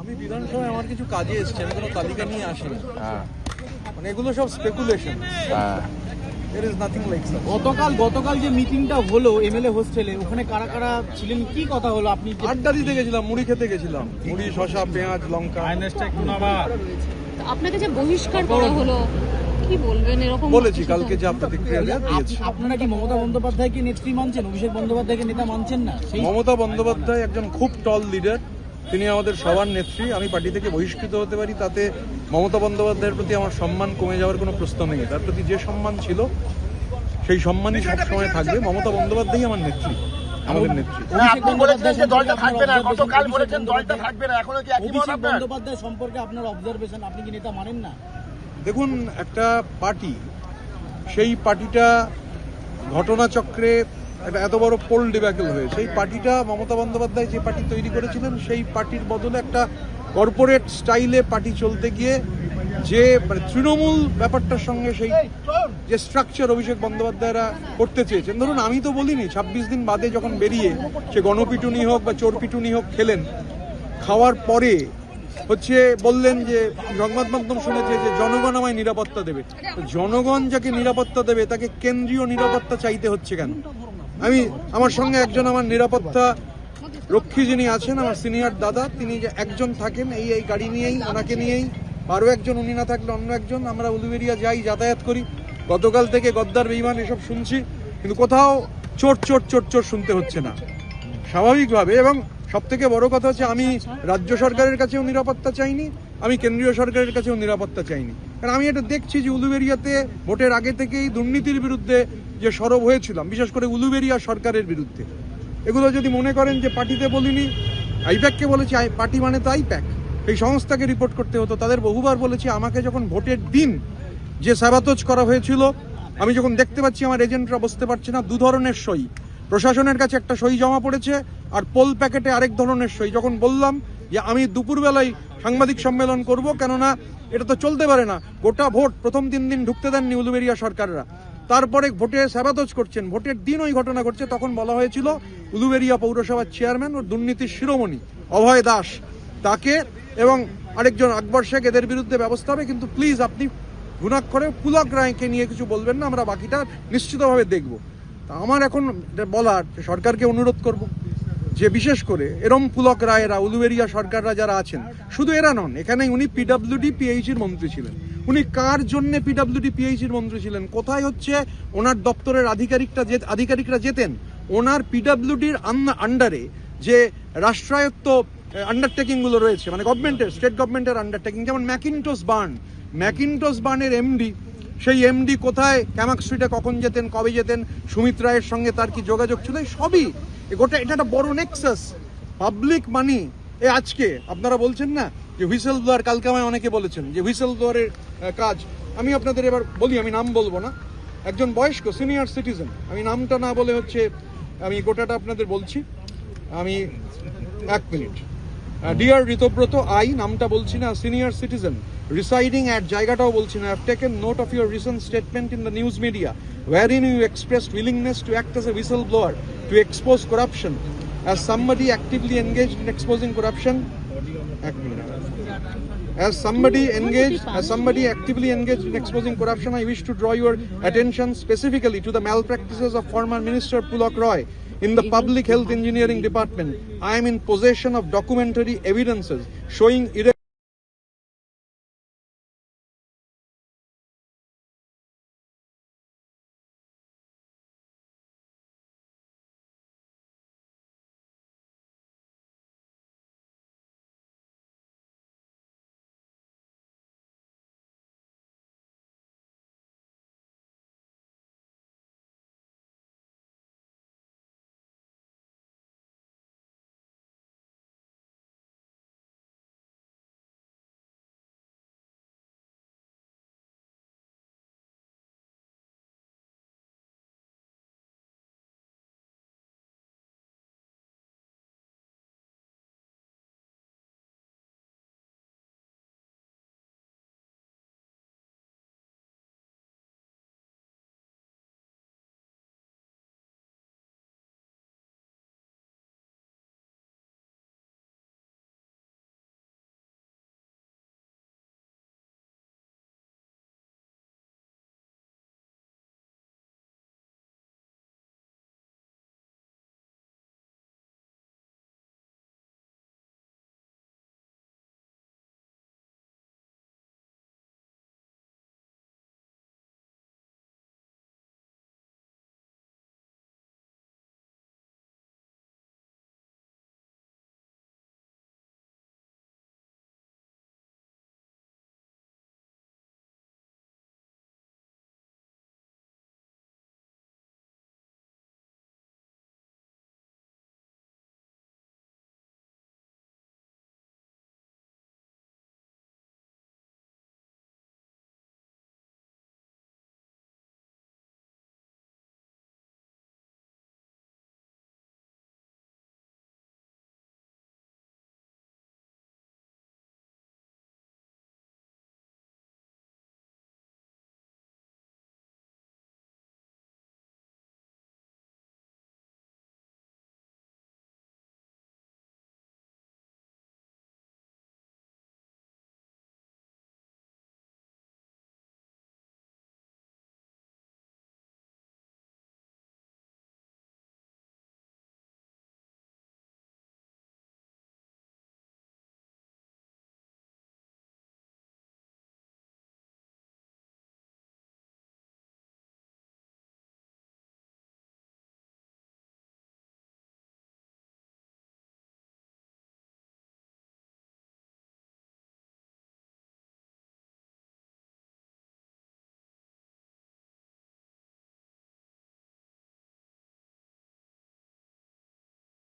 আমি বিধানসভায় আমার কিছু কাজে এসেছি, আমি কোনো তালিকা নিয়ে আসিনি। মানে এগুলো সব speculation. There is nothing like that. গতকাল যে মিটিংটা হলো এমএলএ হোস্টেলে, ওখানে কারা কারা ছিলেন, কি কথা হলো? আপনি আড্ডা দিতে গেছিলাম, মুড়ি খেতে গেছিলাম, মুড়ি, শসা, পেঁয়াজ, লঙ্কা। আপনাকে যে বহিষ্কার করা হলো, কি বলবেন? এরকম বলেছি কালকে যে আপনাদের দিয়েছি। আপনারা কি মমতা বন্দ্যোপাধ্যায়কে নেত্রী মানছেন, অভিষেক বন্দ্যোপাধ্যায়কে নেতা মানছেন না? মমতা বন্দ্যোপাধ্যায় একজন খুব টল লিডার, তিনি আমাদের সবার নেত্রী। আমি পার্টি থেকে বহিষ্কৃত হতে পারি, তাতে মমতা বন্দ্যোপাধ্যায়ের প্রতি আমার সম্মান কমে যাওয়ার কোনো প্রশ্ন নেই। তার প্রতি যে সম্মান ছিল সেই সম্মানই সবসময় থাকবে। মমতা বন্দ্যোপাধ্যায় আমার নেত্রী, আমাদের নেত্রী। বন্দ্যোপাধ্যায় সম্পর্কে আপনার অবজারভেশন, আপনি কি নেতা মানেন না? দেখুন, একটা পার্টি, সেই পার্টিটা ঘটনাচক্রে একটা এত বড় পোল ডিব্যাকেল হয়ে, সেই পার্টিটা মমতা বন্দ্যোপাধ্যায় যে পার্টি তৈরি করেছিলেন, সেই পার্টির বদলে একটা কর্পোরেট স্টাইলে পার্টি চলতে গিয়ে যে মানে তৃণমূল ব্যাপারটার সঙ্গে সেই যে স্ট্রাকচার অভিষেক বন্দ্যোপাধ্যায়রা করতে চেয়েছেন। ধরুন, আমি তো বলিনি 26 দিন বাদে যখন বেরিয়ে সে গণপিটুনি হোক বা চোর পিটুনি হোক খেলেন, খাওয়ার পরে হচ্ছে বললেন যে সংবাদ মাধ্যম শুনেছে যে জনগণ আমায় নিরাপত্তা দেবে। জনগণ যাকে নিরাপত্তা দেবে তাকে কেন্দ্রীয় নিরাপত্তা চাইতে হচ্ছে কেন? আমি আমার সঙ্গে একজন আমার নিরাপত্তা রক্ষী যিনি আছেন, আমার সিনিয়র দাদা, তিনি যে একজন থাকেন এই গাড়ি নিয়েই, ওনাকে নিয়েই, আরও একজন, উনি না থাকলে অন্য একজন, আমরা উলুবেড়িয়া যাই, যাতায়াত করি। গতকাল থেকে গদ্দার, বেঈমান এসব শুনছি, কিন্তু কোথাও চোর চোর চোর চোর শুনতে হচ্ছে না স্বাভাবিকভাবে। এবং সব থেকে বড় কথা হচ্ছে, আমি রাজ্য সরকারের কাছেও নিরাপত্তা চাইনি, আমি কেন্দ্রীয় সরকারের কাছেও নিরাপত্তা চাইনি। কারণ আমি এটা দেখছি যে উলুবেড়িয়াতে ভোটের আগে থেকেই দুর্নীতির বিরুদ্ধে যে সরব হয়েছিলাম, বিশেষ করে উলুবেড়িয়া সরকারের বিরুদ্ধে, এগুলো যদি মনে করেন যে পার্টিতে বলিনি, আইপ্যাককে বলেছি, পার্টি মানে তো আইপ্যাক, এই সংস্থাকে রিপোর্ট করতে হতো। তাদের বহুবার বলেছি, আমাকে যখন ভোটের দিন যে সাবাতজ করা হয়েছিল, আমি যখন দেখতে পাচ্ছি আমার এজেন্টরা বসতে পারছে না, দু ধরনের সই, প্রশাসনের কাছে একটা সই জমা পড়েছে আর পোল প্যাকেটে আরেক ধরনের সই। যখন বললাম যে আমি দুপুরবেলায় সাংবাদিক সম্মেলন করব, কেননা এটা তো চলতে পারে না, গোটা ভোট প্রথম 3 দিন ঢুকতে দেননি উলুবেড়িয়া সরকাররা, তারপরে ভোটে সাবাতজ করছেন, ভোটের দিন ওই ঘটনা ঘটছে, তখন বলা হয়েছিল উলুবেড়িয়া পৌরসভার চেয়ারম্যান ও দুর্নীতির শিরোমণি অভয় দাস, তাকে এবং আরেকজন আকবর শেখ, এদের বিরুদ্ধে ব্যবস্থা হবে। কিন্তু প্লিজ আপনি গুণাক্ষরে পুলক রায়কে নিয়ে কিছু বলবেন না, আমরা বাকিটা নিশ্চিতভাবে দেখব। তা আমার এখন বলার, সরকারকে অনুরোধ করব যে বিশেষ করে এরম পুলক রায়েরা, উলুবেড়িয়া সরকাররা যারা আছেন, শুধু এরা নন, এখানে উনি পিডব্লিউডি পিএইচির মন্ত্রী ছিলেন। উনি কার জন্য পিডব্লিউডি পিএইচির মন্ত্রী ছিলেন? কোথায় হচ্ছে ওনার দপ্তরের আধিকারিকরা যেতেন? ওনার পিডব্লিউডির আন্ডারে যে রাষ্ট্রায়ত্ত আন্ডারটেকিংগুলো রয়েছে, মানে গভর্নমেন্টের, স্টেট গভর্নমেন্টের আন্ডারটেকিং, যেমন ম্যাকিন্টোস বার্নের এমডি, সেই এমডি কোথায়, ক্যামাক স্ট্রিটে কখন যেতেন, কবে যেতেন, সুমিত রায়ের সঙ্গে তার কি যোগাযোগ ছিল, সবই গোটা এটা একটা বড় নেক্সাস, পাবলিক মানি। আজকে আপনারা বলছেন না যে হুইসেল ব্লোয়ার, কালকে আমায় অনেকে বলেছেন যে হুইসেল ব্লোয়ারের কাজ। আমি আপনাদের এবার বলি, আমি নাম বলবো না, একজন বয়স্ক সিনিয়র সিটিজেন, আমি নামটা না বলে হচ্ছে আমি গোটাটা আপনাদের বলছি। আমি 1 মিনিট। ডিয়ার ঋতব্রত, আই নামটা বলছি না, সিনিয়র সিটিজেন রিসাইডিং অ্যাট, জায়গাটাও বলছি না, I have taken note of your recent statement in the news media wherein you expressed willingness to act as a whistleblower to expose corruption. As somebody actively engaged in exposing corruption, as somebody actively engaged in exposing corruption, I wish to draw your attention specifically to the malpractices of former Minister Pulak Roy in the Public Health Engineering Department. I am in possession of documentary evidences showing